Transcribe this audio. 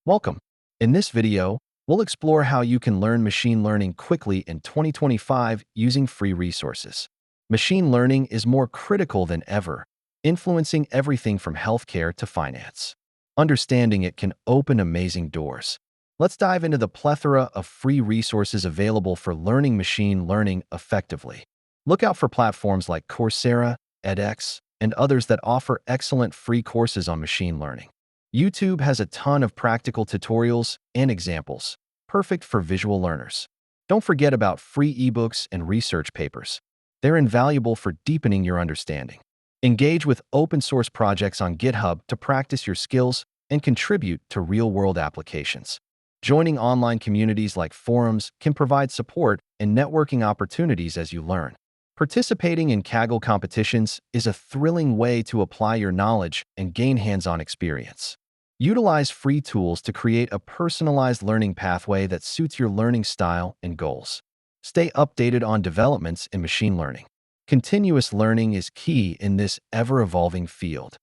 Welcome. In this video, we'll explore how you can learn machine learning quickly in 2025 using free resources. Machine learning is more critical than ever, influencing everything from healthcare to finance. Understanding it can open amazing doors. Let's dive into the plethora of free resources available for learning machine learning effectively. Look out for platforms like Coursera, edX, and others that offer excellent free courses on machine learning. YouTube has a ton of practical tutorials and examples, perfect for visual learners. Don't forget about free ebooks and research papers. They're invaluable for deepening your understanding. Engage with open source projects on GitHub to practice your skills and contribute to real-world applications. Joining online communities like forums can provide support and networking opportunities as you learn. Participating in Kaggle competitions is a thrilling way to apply your knowledge and gain hands-on experience. Utilize free tools to create a personalized learning pathway that suits your learning style and goals. Stay updated on developments in machine learning. Continuous learning is key in this ever-evolving field.